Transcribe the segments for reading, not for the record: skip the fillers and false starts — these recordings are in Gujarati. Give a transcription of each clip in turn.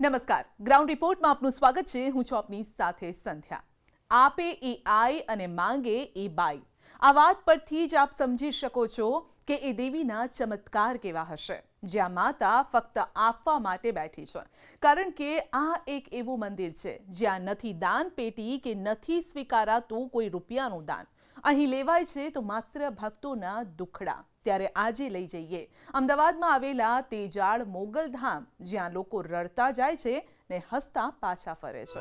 નમસ્કાર, ગ્રાઉન્ડ રિપોર્ટમાં આપનું સ્વાગત છે। હું છું આપની સાથે સંધ્યા। આપે એ આય અને માંગે એ બાઈ। આ વાત પરથી જ આપ સમજી શકો છો કે એ દેવીના ચમત્કાર કેવા હશે, જ્યાં માતા ફક્ત આપવા માટે બેઠી છે। કારણ કે આ એક એવું મંદિર છે જ્યાં નથી દાન પેટી કે નથી સ્વીકારાતું કોઈ રૂપિયાનું દાન। અહીં લેવાય છે તો માત્ર ભક્તોના દુખડા। ત્યારે આજે લઈ જઈએ અમદાવાદમાં આવેલા તેજાળ મોગલધામ, જ્યાં લોકો રડતા જાય છે ને હસતા પાછા ફરે છે।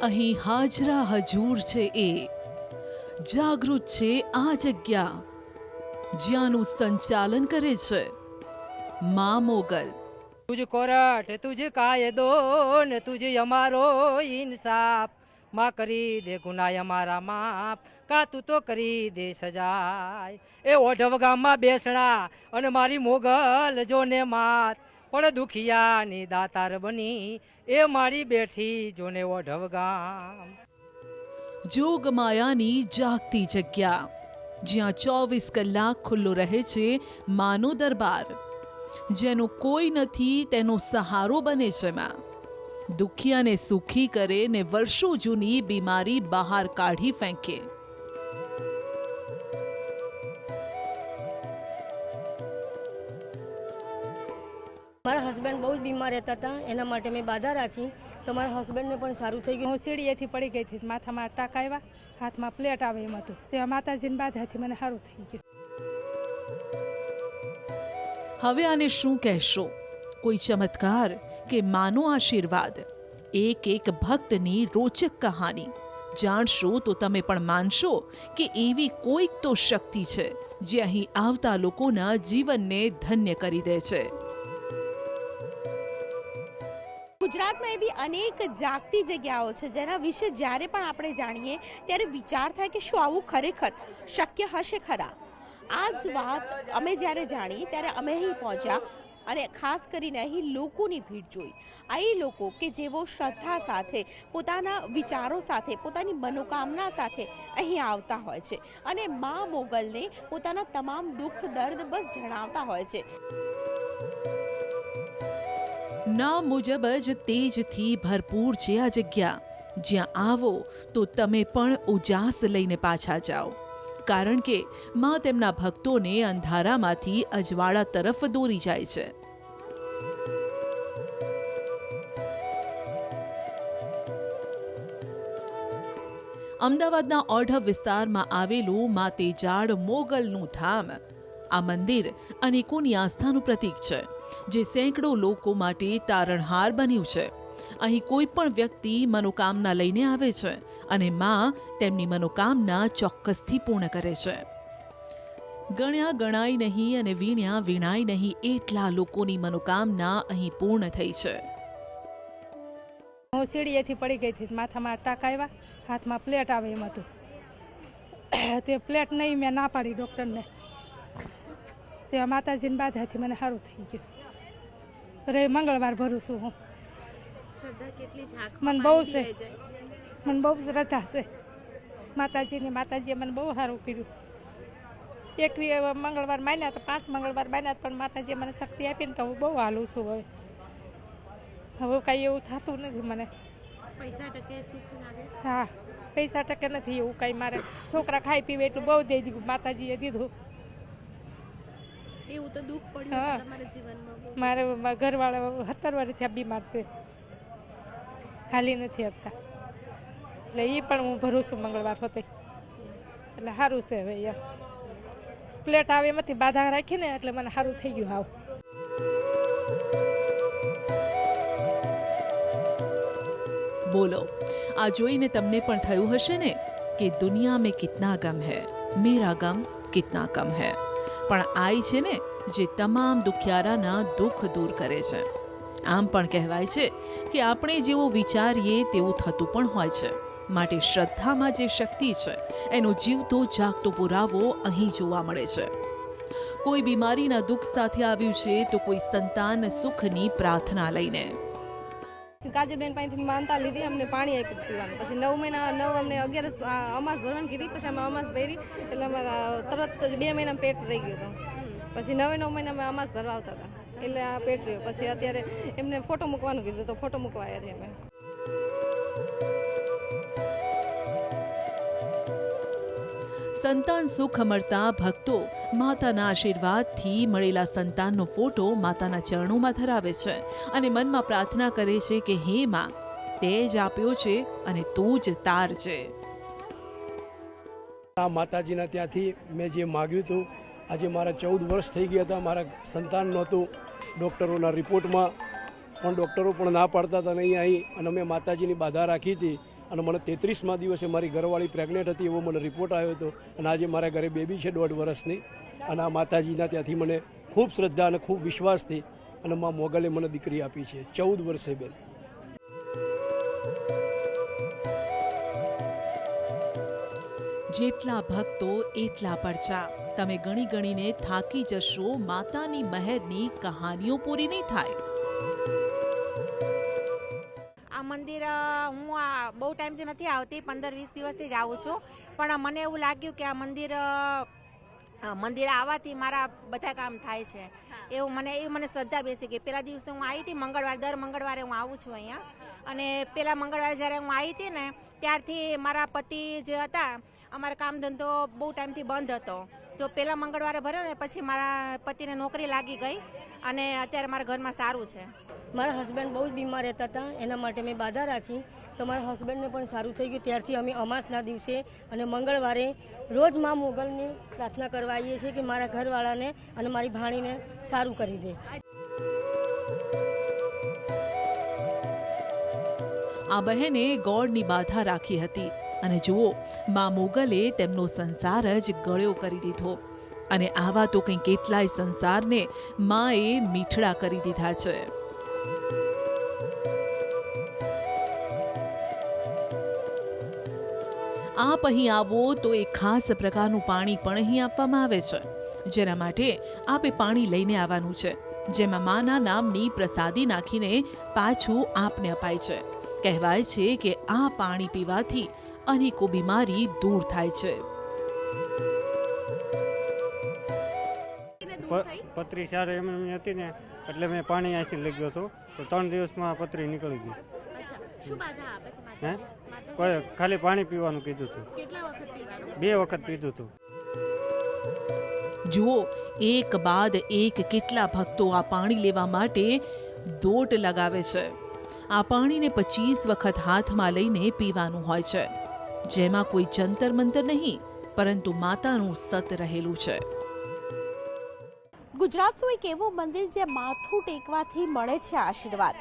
અહીં હાજરા હજૂર છે એ જાગૃત છે આ જગ્યા, જ્યાંનું સંચાલન કરે છે માં મોગલ। तुझ कोरट तुझ कायदो ने तुझ અમારો ઇન્સાફ માં કરી દે ગુનાહ અમારા માફ કા તું તો કરી દે સજાય। એ ઓઢવ ગામમાં બેસણા અને મારી મોગલ જોને માત પણ દુખિયાની દાતાર બની એ મારી બેઠી જોને ઓઢવ ગામ। જોગમાયાની જાગતી જગ્યા, જ્યાં 24 કલાક ખુલ્લો રહે છે માનો દરબાર। જેનો કોઈ નથી તેનો સહારો બને છે માં। દુખિયાને સુખી કરે ને વર્ષો જૂની બીમારી બહાર કાઢી ફેંકે। મારા હસબન્ડ બહુ જ બીમાર રહેતા હતા, એના માટે મેં બાધા રાખી તો મારા હસબન્ડને પણ સારું થઈ ગયું। હું સીડીએથી પડી ગઈ હતી, માથામાં ટાંકા આવ્યા, હાથમાં પ્લેટ આવે એમ હતું, તે માતાજીની બાધાથી મને સારું થઈ ગયું। હવે આને શું કહેશો? કોઈ ચમત્કાર કે માનો આશીર્વાદ? એક એક ભક્તની રોચક કહાની જાણશો તો તમે પણ માનશો કે એવી કોઈક તો શક્તિ છે જે અહીં આવતા લોકોના જીવનને ધન્ય કરી દે છે। ગુજરાતમાં એવી અનેક જાગતી જગ્યાઓ છે જેના વિશે જ્યારે પણ આપણે જાણીએ ત્યારે વિચાર થાય કે શું આવું ખરેખર શક્ય હશે ખરા? આ જ વાત અમે જ્યારે જાણી ત્યારે અમે અહીં પહોંચ્યા અને ખાસ કરીને અહીં લોકોની ભીડ જોઈ। અહીં લોકો કે જેઓ શ્રદ્ધા સાથે, પોતાના વિચારો સાથે, પોતાની મનોકામના સાથે અહીં આવતા હોય છે અને મા મોગલને પોતાના તમામ દુઃખ દર્દ બસ જણાવતા હોય છે। નામ મુજબ જ તેજથી ભરપૂર છે આ જગ્યા, જ્યાં આવો તો તમે પણ ઉજાસ લઈને પાછા જાઓ। કારણ કે માં તેમના ભક્તોને અંધારામાંથી અજવાળા તરફ દોરી જાય છે। અમદાવાદના ઓઢવ વિસ્તારમાં આવેલું મા તેજાળ મોગલનું ધામ, આ મંદિર અનેકોની આસ્થાનું પ્રતીક છે, જે સેંકડો લોકો માટે તારણહાર બન્યું છે। અહીં કોઈ પણ વ્યક્તિ મનોકામના લઈને આવે છે અને માં તેમની મનોકામના ચોક્કસથી પૂર્ણ કરે છે। ગણ્યા ગણાય નહીં અને વીણ્યા વીણાય નહીં એટલા લોકોની મનોકામના અહીં પૂર્ણ થઈ છે। હું સીડીએથી પડી ગઈ હતી, માથામાં ટાંકા આવ્યા, હાથમાં પ્લેટ આવે એમ હતું, તે પ્લેટ નહીં મેં ના પાડી ડૉક્ટરને, તે માતાજીની બાધાથી મને સારું થઈ ગયું। રે મંગળવાર ભરું છું હું। મને બહુ છે, મને બહુ શ્રદ્ધા છે માતાજીએ મને બહુ સારું કર્યું। એક મંગળવાર માન્યા તો 5 મંગળવાર માન્યા, પણ માતાજીએ મને શક્તિ આપીને તો હું બહુ હાલું છું। હવે કાંઈ એવું થતું નથી મને। હા, પૈસા ટકે નથી એવું કાંઈ। મારે છોકરા ખાઈ પીવે એટલું બહુ દઈ દીધું, માતાજીએ દીધું। એવું તો દુઃખ પડ્યું તમારા જીવનમાં? મારે ઘરવાળા 17 વર્ષથી આ બીમાર છે, હાલી નથી શકતા, એટલે એ પણ હું ભરું છું મંગળવાર હોતે, એટલે સારું છે। હવે એમ પ્લેટ આવે એમાંથી બાધા રાખીને એટલે મને સારું થઈ ગયું। હાવ બોલો, આ જોઈને તમને પણ થયું હશે ને કે દુનિયા મેં કિતના ગમ હૈ, મેરા ગમ કિતના કમ હૈ। પણ આઈ છે ને જે તમામ દુખિયારાના દુઃખ દૂર કરે છે। આમ પણ કહેવાય છે કે આપણે જેવું વિચારીએ તેવું થતું પણ હોય છે। માટે શ્રદ્ધામાં જે શક્તિ છે એનો જીવતો જાગતો પુરાવો અહીં જોવા મળે છે. કોઈ બીમારીના દુઃખ સાથે આવ્યું છે તો કોઈ સંતાન સુખની પ્રાર્થના લઈને. કાજલબેન પાસેથી માનતા લીધી, અમને પાણી આપ્યું પીવાનું. પછી 9 મહિના અમને 11 અમાસ ભરવાની કીધી. પછી અમે અમાસ ભરી એટલે અમારા તરત 2 મહિનામાં પેટ રહી ગયું હતું. પછી 9 મહિનામાં અમાસ ભરવા આવતા હતા એટલે આ પેટ રહ્યું. પછી અત્યારે એમને ફોટો મૂકવાનું કીધું તો ફોટો મૂકવા આવ્યા છીએ અમે. સંતાન સુખ મળતા ભક્તો માતાના આશીર્વાદથી મળેલા સંતાનનો ફોટો માતાના ચરણોમાં ધરાવે છે અને મનમાં પ્રાર્થના કરે છે કે હે માં, તે જ આપ્યો છે અને તું જ તાર છે. આ માતાજીના ત્યાંથી મેં જે માગ્યું હતું, આજે મારા 14 વર્ષ થઈ ગયા હતા, મારા સંતાન નહોતું. ડૉક્ટરોના રિપોર્ટમાં પણ ડૉક્ટરો પણ ના પાડતા હતા નહીં અહીં, અને મેં માતાજીની બાધા રાખી હતી અને મને 33મા દિવસે મારી ઘરવાળી પ્રેગ્નેન્ટ હતી એવો મને રિપોર્ટ આવ્યો હતો. અને આજે મારા ઘરે બેબી છે 1.5 વર્ષની. અને આ માતાજીના ત્યાંથી મને ખૂબ શ્રદ્ધા અને ખૂબ વિશ્વાસથી અને મા મોગલે મને દીકરી આપી છે 14 વર્ષે બેન. જેટલા ભક્તો એટલા પરચા. તમે ગણી ગણીને થાકી જશો, માતાની મહેરની કહાનીઓ પૂરી નહીં થાય. આ મંદિર હું બહુ ટાઈમથી નથી આવતી, 15-20 દિવસથી જ આવું છું. પણ મને એવું લાગ્યું કે આ મંદિર આવવાથી મારા બધા કામ થાય છે. એવું મને શ્રદ્ધા બેસી ગઈ. પહેલા દિવસે હું આવી હતી દર મંગળવારે હું આવું છું અહીંયા. અને પહેલા મંગળવારે જ્યારે હું આવી હતી ને ત્યારથી મારા પતિ જે હતા, અમારો કામ ધંધો બહુ ટાઈમથી બંધ હતો. તો પહેલા મંગળવારે ભર્યો ને પછી મારા પતિને નોકરી લાગી ગઈ અને અત્યારે મારા ઘરમાં સારું છે. મારા હસબન્ડ બહુ જ બીમાર રહેતા હતા, એના માટે મેં બાધા રાખી તો મારા હસબન્ડને પણ સારું થઈ ગયું. ત્યારથી અમે અમાસના દિવસે અને મંગળવારે રોજ મા મોગલની પ્રાર્થના કરવા આવીએ છીએ કે મારા ઘરવાળાને અને મારી ભાણીને સારું કરી દે. આ બહેને ગોળની બાધા રાખી હતી અને જુઓ, મા મોગલે તેમનો સંસાર જ ગળ્યો કરી દીધો. અને આવા તો કંઈ કેટલાય સંસારને માએ મીઠડા કરી દીધા છે. આપ અહીં આવો તો એક ખાસ પ્રકારનું પાણી પણ અહીં આપવામાં આવે છે, જેના માટે આપે પાણી લઈને આવવાનું છે, જેમાં માના નામની પ્રસાદી નાખીને પાછું આપને અપાય છે. કહેવાય છે કે આ પાણી પીવાથી અનેકો બીમારી દૂર થાય છે. પતરી સારી એમની હતી ને એટલે મેં પાણી અહીંથી લઈ ગયો હતો તો 3 દિવસમાં પતરી નીકળી ગઈ. હે કોઈ ખાલી પાણી પીવાનું કીધું હતું. 2 વખત પીધું હતું. જુઓ, એક બાદ એક કેટલા ભક્તો આ પાણી લેવા માટે દોટ લગાવે છે. આ પાણીને 25 વખત હાથમાં લઈને પીવાનું હોય છે, જેમાં કોઈ જંતર મંતર નહીં પરંતુ માતાનું સત રહેલું છે. ગુજરાતનું એક એવું મંદિર જે માથું ટેકવાથી મળે છે આશીર્વાદ.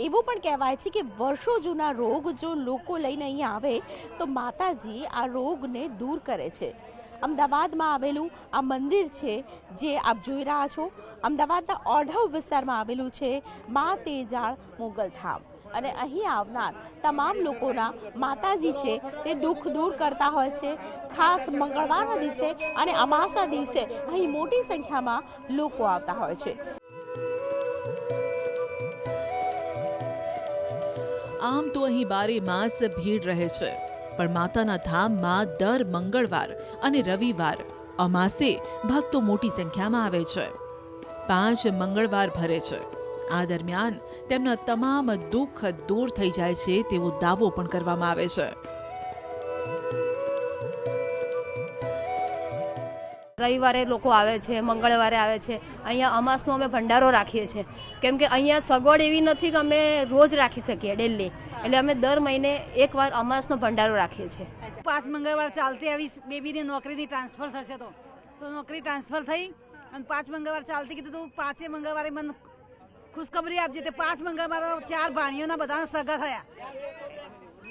એવું પણ કહેવાય છે કે વર્ષો જૂના રોગ જો લોકો લઈને અહીંયા આવે તો માતાજી આ રોગને દૂર કરે છે. અમદાવાદમાં આવેલું આ મંદિર છે જે આપ જોઈ રહ્યા છો, અમદાવાદના ઓઢવ વિસ્તારમાં આવેલું છે મા તેજાળ મોગલધામ. અને અહીં આવનાર તમામ લોકોના માતાજી છે તે દુઃખ દૂર કરતા હોય છે. ખાસ મંગળવારના દિવસે અને અમાસના દિવસે અહીં મોટી સંખ્યામાં લોકો આવતા હોય છે. આમ તો અહીં 12 માસ ભીડ રહે છે, પણ માતાના ધામમાં દર મંગળવાર અને રવિવાર અમાસે ભક્તો મોટી સંખ્યામાં આવે છે. 5 મંગળવાર ભરે છે. આ દરમિયાન તેમના તમામ દુઃખ દૂર થઈ જાય છે તેવો દાવો પણ કરવામાં આવે છે. રવિવારે લોકો આવે છે, મંગળવારે આવે છે. અહીંયા અમાસનો અમે ભંડારો રાખીએ છીએ, કેમ કે અહીંયા સગવડ એવી નથી કે અમે રોજ રાખી શકીએ ડેલી. એટલે અમે દર મહિને એકવાર અમાસનો ભંડારો રાખીએ છીએ. 5 મંગળવાર ચાલતી આવી બેબીની નોકરીની ટ્રાન્સફર થશે તો નોકરી ટ્રાન્સફર થઈ અને 5 મંગળવાર ચાલતી કીધું તો 5 મંગળવારે મને ખુશખબરી આપજે. તે 5 મંગળવારે 4 ભાણીઓના બધાના સગા થયા,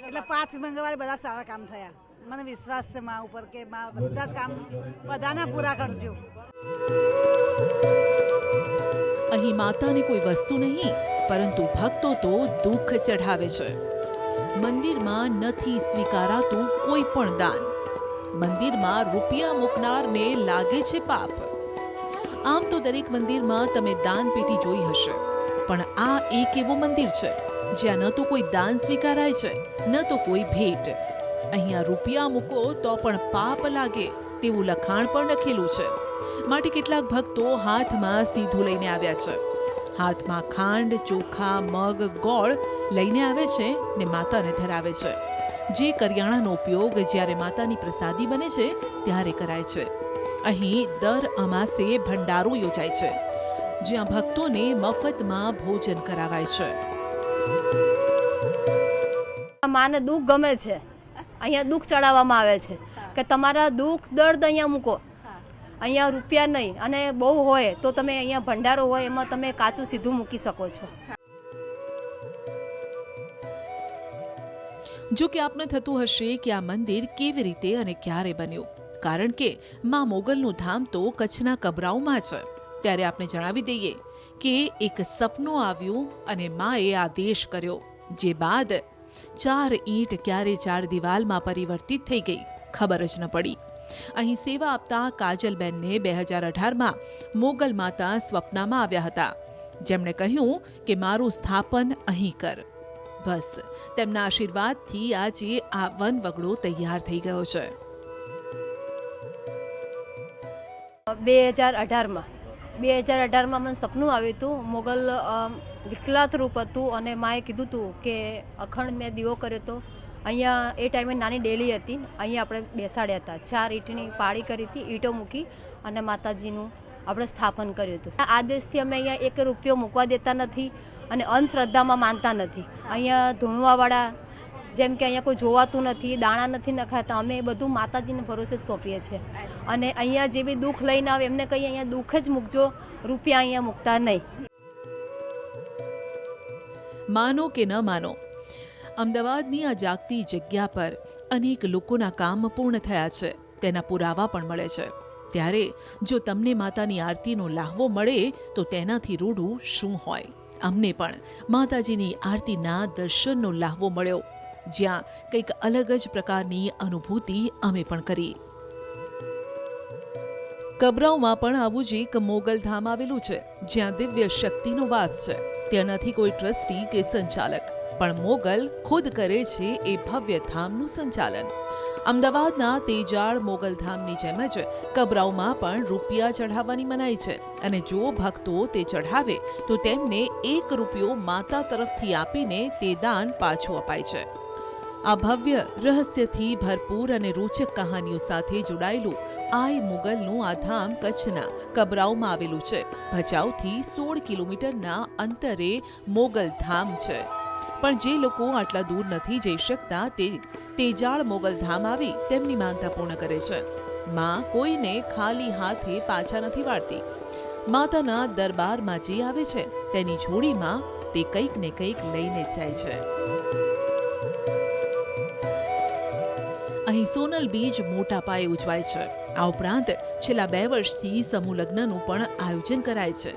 એટલે 5 મંગળવારે બધા સારા કામ થયા. મને વિશ્વાસ છે મા ઉપર કે મા બધા જ કામ બધાના પૂરા કરજો. અહીં માતાને કોઈ વસ્તુ નહીં પરંતુ ભક્તો તો દુઃખ ચઢાવે છે. મંદિરમાં નથી સ્વીકારાતું કોઈ પણ દાન. મંદિરમાં રૂપિયા મૂકનારને લાગે છે પાપ. આમ તો દરેક મંદિરમાં તમે દાન પેટી જોઈ હશે, પણ આ એક એવું મંદિર છે જ્યાં ન તો કોઈ દાન સ્વીકારાય છે, ન તો કોઈ ભેટ. અહીંયા રૂપિયા મૂકો તો પણ પાપ લાગે તેવું લખાણ પણ લખેલું છે. માટે કેટલાક ભક્તો હાથમાં સીધું લઈને આવ્યા છે. હાથમાં ખાંડ, ચોખા, મગ, ગોળ લઈને આવે છે ને માતાને ધરાવે છે. જે કરિયાણાનો ઉપયોગ જ્યારે માતાની પ્રસાદી બને છે ત્યારે કરાય છે. અહીં દર અમાસે ભંડારો યોજાય છે, જ્યાં ભક્તોને મફતમાં ભોજન કરાવાય છે. માને દુઃખ ગમે છે, અહીંયા દુઃખ ચડાવવામાં આવે છે કે તમારા દુઃખ દર્દ અહીંયા મૂકો, અહીંયા રૂપિયા નહીં. અને બહુ હોય તો તમે અહીંયા ભંડારો હોય એમાં તમે કાચું સીધું મૂકી શકો છો. જો કે આપને થતું હશે કે આ મંદિર કેવી રીતે અને ક્યારે બન્યું, કારણ કે માં મોગલનું ધામ તો કચ્છના કબરાઉમાં છે. ત્યારે આપને જણાવી દઈએ કે એક સપનું આવ્યું અને માએ આદેશ કર્યો, જે બાદ 4 ઈંટ ક્યારે 4 દિવાલમાં પરિવર્તિત થઈ ગઈ ખબર જ ન પડી. અહીં સેવા આપતા કાજલબેનને 2018માં મોગલ માતા સ્વપ્નમાં આવ્યા હતા, જેમણે કહ્યું કે મારું સ્થાપન અહીં કર. બસ તેમના આશીર્વાદથી આજે આ વનવગડો તૈયાર થઈ ગયો છે. 2018માં મને સપનું આવ્યું હતું. મોગલ વિકલાત રૂપ હતું અને માએ કીધું હતું કે અખંડ મેં દીવો કર્યો હતો. અહીંયા એ ટાઈમે નાની ડેલી હતી, અહીંયા આપણે બેસાડ્યા હતા. 4 ઈંટની પાળી કરી હતી, ઈંટો મૂકી અને માતાજીનું આપણે સ્થાપન કર્યું હતું. આ આદેશથી અમે અહીંયા 1 રૂપિયો મૂકવા દેતા નથી અને અંધશ્રદ્ધામાં માનતા નથી. અહીંયા ધૂણવાવાળા જેમ કે અહીંયા કોઈ જોવાતું નથી, દાણા નથી નખાતા, અમે એ બધું માતાજીને ભરોસે સોંપીએ છીએ. અને અહીંયા જે બી દુઃખ લઈને આવે એમને કહીએ અહીંયા દુઃખ જ મૂકજો, રૂપિયા અહીંયા મૂકતા નહીં. માનો કે ન માનો, અમદાવાદની આ જાગતી જગ્યા પર અનેક લોકોના કામ પૂર્ણ થયા છે, તેના પુરાવા પણ મળે છે. ત્યારે જો તમને માતાની આરતીનો લાહવો મળે તો તેનાથી રૂડું શું હોય. અમને પણ માતાજીની આરતીના દર્શનનો લાહવો મળ્યો, જ્યાં કંઈક અલગ જ પ્રકારની અનુભૂતિ અમે પણ કરી. કબરાઉમાં પણ આવું જ એક મોગલ ધામ આવેલું છે, જ્યાં દિવ્ય શક્તિનો વાસ છે. ત્યાં નથી કોઈ ટ્રસ્ટી કે સંચાલક, પણ મોગલ ખુદ કરે છે એ ભવ્ય ધામનું સંચાલન. અમદાવાદના તેજાળ મોગલધામની જેમ જ કબરાઉમાં પણ રૂપિયા ચઢાવવાની મનાઈ છે, અને જો ભક્તો તે ચઢાવે તો તેમને 1 રૂપિયો માતા તરફથી આપીને તે દાન પાછું અપાય છે. આ ભવ્ય રહસ્યથી ભરપૂર અને રોચક કહાનીઓ સાથે જોડાયેલું આઈ મુગલનું આ ધામ કચ્છના કબરાઉમાં આવેલું છે. ભચાઉથી 16 કિલોમીટરના અંતરે મોગલ ધામ છે. પણ જે લોકો આટલા દૂર નથી જઈ શકતા તે તેજાળ મોગલધામ આવી તેમની માનતા પૂર્ણ કરે છે. માં કોઈને ખાલી હાથે પાછા નથી વાળતી. માતાના દરબારમાં જે આવે છે તેની જોડીમાં તે કંઈક ને કંઈક લઈને જાય છે. અહીં સોનલ બીજ મોટા પાયે ઉજવાય છે. આ ઉપરાંત છેલ્લા 2 વર્ષથી સમૂહ લગ્નનું પણ આયોજન કરાય છે.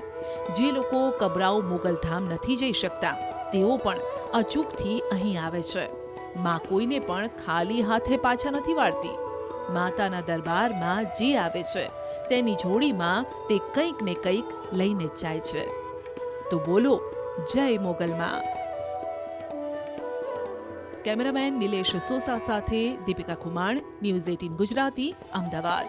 જે લોકો કબરાઉ મોગલધામ નથી જઈ શકતા તેઓ પણ અચૂકથી અહીં આવે છે. માં કોઈને પણ ખાલી હાથે પાછા નથી વાળતી. માતાના દરબારમાં જે આવે છે તેની જોડીમાં તે કંઈક ને કંઈક લઈને જાય છે. તો બોલો જય મોગલમાં. કેમેરામેન નિલેશ સોસા સાથે દીપિકા ખુમાણ, ન્યૂઝ 18 ગુજરાતી, અમદાવાદ.